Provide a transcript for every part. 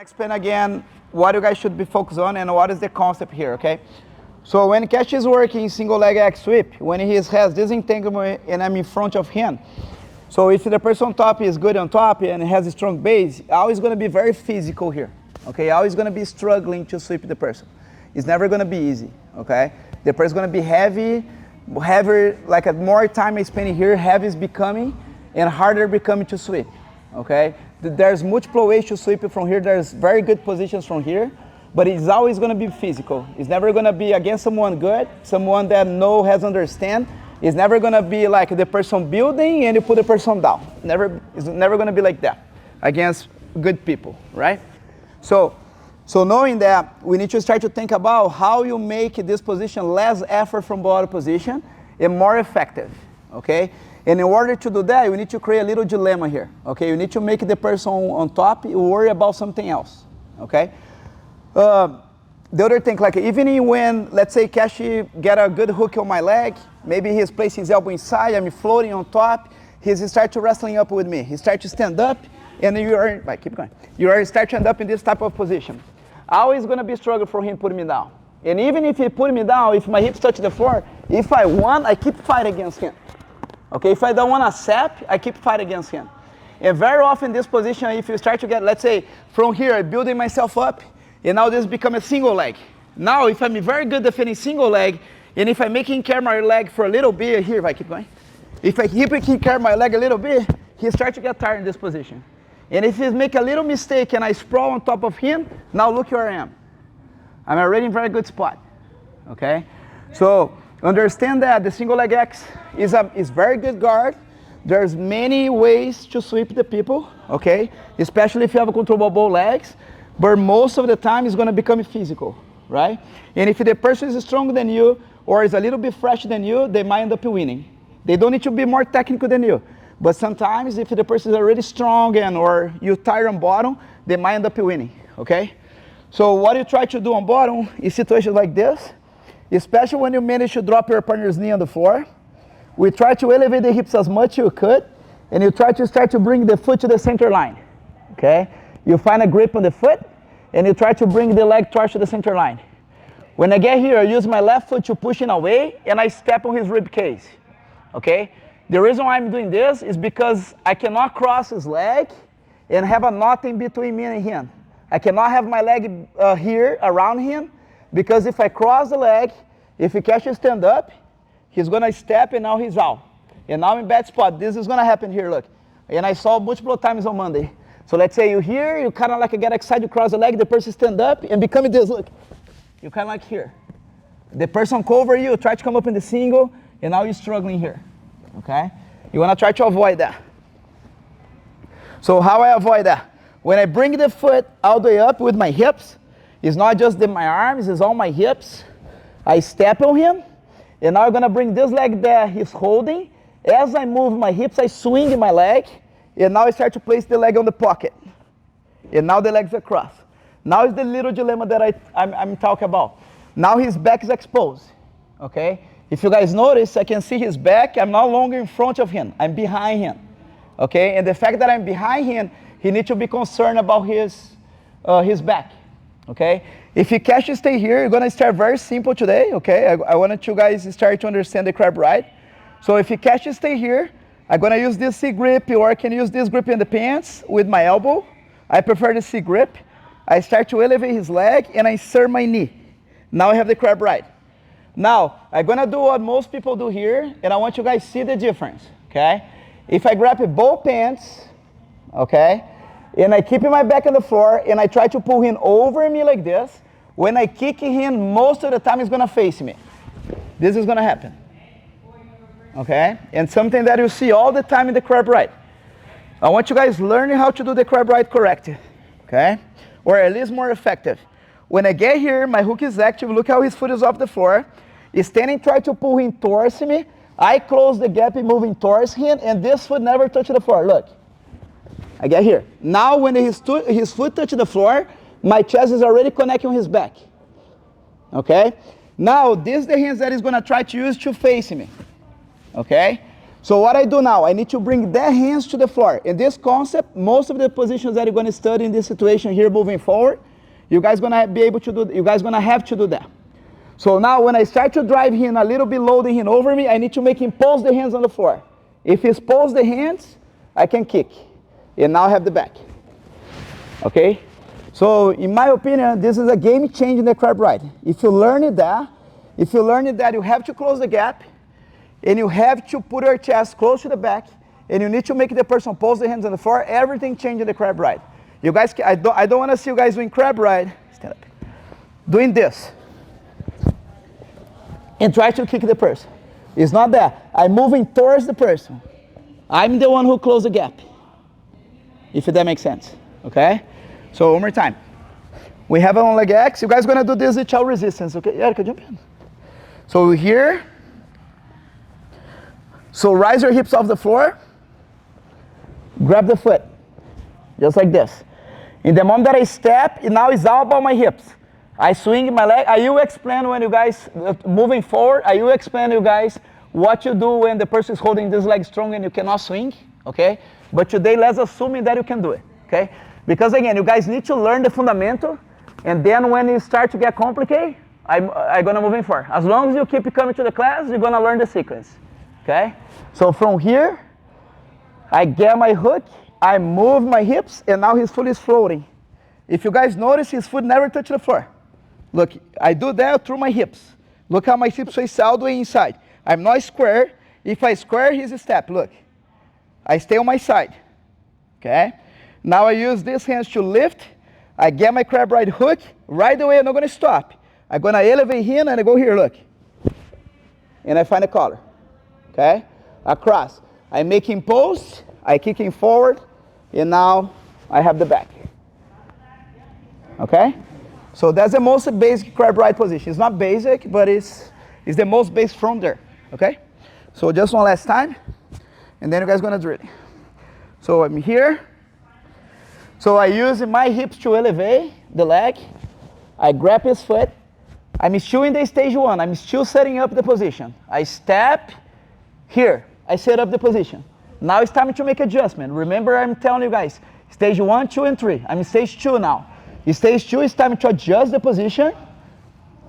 Explain again what you guys should be focused on and what is the concept here, okay? So when Cash is working single leg X sweep, when he has this entanglement and I'm in front of him, so if the person on top is good on top and has a strong base, always going to be very physical here, okay? Always going to be struggling to sweep the person. It's never going to be easy, okay? The person is going to be heavier, like more time I spend here, heavy is becoming and harder becoming to sweep, okay? There's multiple ways to sweep it from here. There's very good positions from here, but it's always going to be physical. It's never going to be against someone good, someone that has understand. It's never going to be like the person building and you put the person down. It's never going to be like that against good people, right? So knowing that, we need to start to think about how you make this position less effort from bottom position and more effective, okay? And in order to do that, you need to create a little dilemma here, okay? You need to make the person on top worry about something else, okay? The other thing, like even when, let's say Kashi get a good hook on my leg, maybe he's placing his elbow inside, I'm floating on top, he start to wrestling up with me. He start to stand up, and keep going. You start to end up in this type of position. Always gonna be a struggle for him putting me down. And even if he put me down, if my hips touch the floor, if I won, I keep fighting against him. Okay, if I don't want to accept, I keep fighting against him. And very often this position, if you start to get, let's say, from here, I'm building myself up, and now this become a single leg. Now, if I'm very good defending single leg, and if I'm making care of my leg for a little bit, here, if I keep going, if I keep taking care of my leg a little bit, he starts to get tired in this position. And if he make a little mistake and I sprawl on top of him, now look where I am. I'm already in a very good spot, okay? So, understand that the single leg X is very good guard. There's many ways to sweep the people, okay? Especially if you have a controllable legs, but most of the time it's gonna become physical, right? And if the person is stronger than you or is a little bit fresh than you, they might end up winning. They don't need to be more technical than you. But sometimes if the person is already strong or you tire on bottom, they might end up winning, okay? So what you try to do on bottom is situations like this, especially when you manage to drop your partner's knee on the floor. We try to elevate the hips as much as you could, and you try to start to bring the foot to the center line, okay? You find a grip on the foot, and you try to bring the leg twice to the center line. When I get here, I use my left foot to push him away, and I step on his rib cage, okay? The reason why I'm doing this is because I cannot cross his leg and have a knot in between me and him. I cannot have my leg here around him, because if I cross the leg, if he catches stand up, he's going to step and now he's out. And now I'm in bad spot. This is going to happen here, look. And I saw multiple times on Monday. So let's say you're here, you kind of like get excited, you cross the leg, the person stand up and become this, look. You're kind of like here. The person cover you, try to come up in the single, and now you're struggling here, okay? You want to try to avoid that. So how I avoid that? When I bring the foot all the way up with my hips, it's not just my arms, it's all my hips. I step on him, and now I'm going to bring this leg that he's holding. As I move my hips, I swing my leg, and now I start to place the leg on the pocket. And now the leg's across. Now is the little dilemma that I'm talking about. Now his back is exposed, okay? If you guys notice, I can see his back. I'm no longer in front of him. I'm behind him, okay? And the fact that I'm behind him, he needs to be concerned about his back. Okay, if you catch to stay here, you're gonna start very simple today. Okay, I wanted you guys to start to understand the crab ride. So if you catch to stay here, I'm gonna use this C grip, or I can use this grip in the pants with my elbow. I prefer the C grip. I start to elevate his leg and I insert my knee. Now I have the crab ride. Now I'm gonna do what most people do here, and I want you guys to see the difference. Okay, if I grab both pants, okay, and I keep my back on the floor, and I try to pull him over me like this. When I kick him, most of the time he's going to face me. This is going to happen. Okay? And something that you see all the time in the crab ride. I want you guys learning how to do the crab ride correctly. Okay? Or at least more effective. When I get here, my hook is active. Look how his foot is off the floor. He's standing, try to pull him towards me. I close the gap and moving towards him, and this foot never touches the floor. Look. I get here. Now when his foot touches the floor, my chest is already connecting with his back. Okay? Now, this is the hands that he's going to try to use to face me. Okay? So what I do now, I need to bring their hands to the floor. In this concept, most of the positions that you're going to study in this situation here moving forward, you guys going to be able to do, you guys going to have to do that. So now when I start to drive him a little bit low the hand over me, I need to make him pose the hands on the floor. If he's pose the hands, I can kick. And now I have the back. Okay? So in my opinion, this is a game changer in the crab ride. If you learn it that, you have to close the gap, and you have to put your chest close to the back, and you need to make the person pose the hands on the floor, everything changes in the crab ride. You guys, I don't want to see you guys doing crab ride, stand up, doing this, and try to kick the person. It's not that. I'm moving towards the person. I'm the one who closed the gap. If that makes sense, okay? So one more time. We have an on leg X. You guys are gonna do this with child resistance, okay? Erica, jump in. So here. So rise your hips off the floor. Grab the foot, just like this. In the moment that I step, now it's all about my hips. I swing my leg. I will explain when you guys, moving forward, I will explain to you guys what you do when the person is holding this leg strong and you cannot swing, okay? But today, let's assume that you can do it, okay? Because again, you guys need to learn the fundamental, and then when you start to get complicated, I'm gonna move in forward. As long as you keep coming to the class, you're gonna learn the sequence, okay? So from here, I get my hook, I move my hips, and now his foot is floating. If you guys notice, his foot never touched the floor. Look, I do that through my hips. Look how my hips face all the way inside. I'm not square. If I square, here's a step, look. I stay on my side, okay? Now I use these hands to lift. I get my crab ride hook. Right away, I'm not gonna stop. I'm gonna elevate here and I go here, look. And I find a collar, okay? Across. I make him pose, I kick him forward, and now I have the back, okay? So that's the most basic crab ride position. It's not basic, but it's the most basic from there, okay? So just one last time, and then you guys are gonna do it. So I'm here. So I use my hips to elevate the leg. I grab his foot. I'm still in the stage one. I'm still setting up the position. I step here. I set up the position. Now it's time to make adjustment. Remember, I'm telling you guys, stage 1, 2, and 3. I'm in stage 2 now. In stage 2, it's time to adjust the position.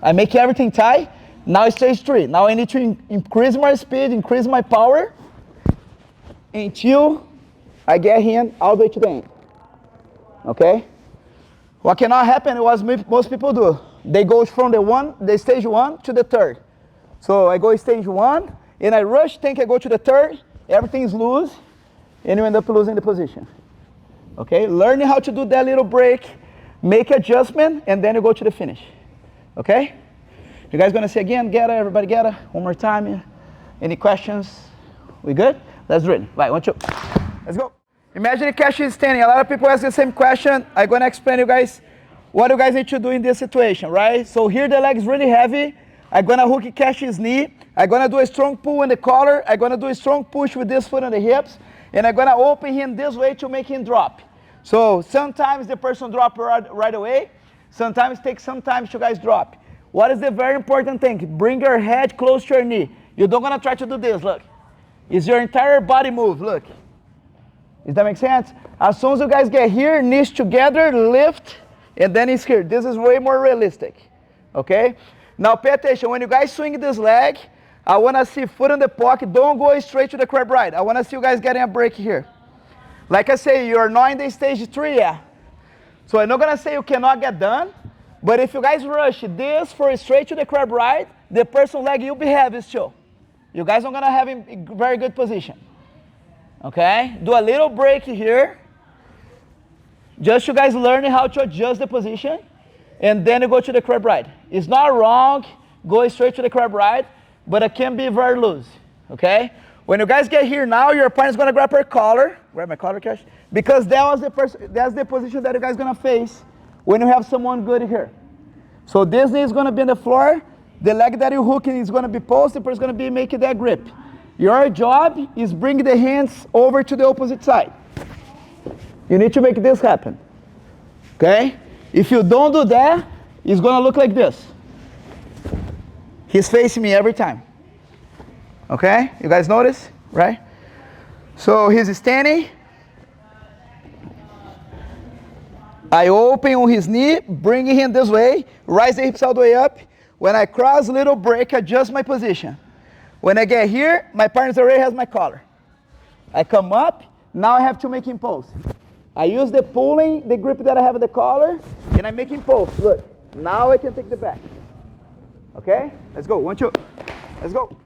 I make everything tight. Now it's stage 3. Now I need to increase my speed, increase my power, until I get him all the way to the end. Okay? What cannot happen is what most people do. They go from the stage 1 to the 3rd. So I go stage 1, and I rush, think I go to the 3rd, everything is loose, and you end up losing the position. Okay? Learning how to do that little break, make adjustment, and then you go to the finish. Okay? You guys gonna say again, get it, everybody get it? One more time. Any questions? We good? Let's do it. Right, 1, 2. Let's go. Imagine the Cash is standing. A lot of people ask the same question. I'm gonna explain to you guys what you guys need to do in this situation, right? So here the leg is really heavy. I'm gonna hook Cash's knee. I'm gonna do a strong pull in the collar. I'm gonna do a strong push with this foot on the hips. And I'm gonna open him this way to make him drop. So sometimes the person drop right away. Sometimes it takes some time to guys drop. What is the very important thing? Bring your head close to your knee. You don't gonna try to do this, look. It's your entire body move, look. Does that make sense? As soon as you guys get here, knees together, lift, and then it's here. This is way more realistic, okay? Now pay attention, when you guys swing this leg, I wanna see foot in the pocket, don't go straight to the crab ride. I wanna see you guys getting a break here. Like I say, you're not in the stage 3 yet. So I'm not gonna say you cannot get done, but if you guys rush this for straight to the crab ride, the person leg you'll be heavy still. You guys are gonna have a very good position. Okay, do a little break here. Just you guys learning how to adjust the position, and then you go to the crab ride. It's not wrong, go straight to the crab ride, but it can be very loose, okay? When you guys get here now, your opponent's gonna grab her collar. Grab my collar, Cash. Because that's the position that you guys gonna face when you have someone good here. So this knee is gonna be on the floor, the leg that you're hooking is gonna be posted, but it's gonna be making that grip. Your job is bring the hands over to the opposite side. You need to make this happen, okay? If you don't do that, it's gonna look like this. He's facing me every time, okay? You guys notice? right? So he's standing. I open on his knee, bringing him this way, rise the hips all the way up. When I cross, little break, adjust my position. When I get here, my partner already has my collar. I come up, now I have to make him pose. I use the pulling, the grip that I have at the collar, and I make him pose. Look, now I can take the back. Okay? Let's go, 1, 2, let's go.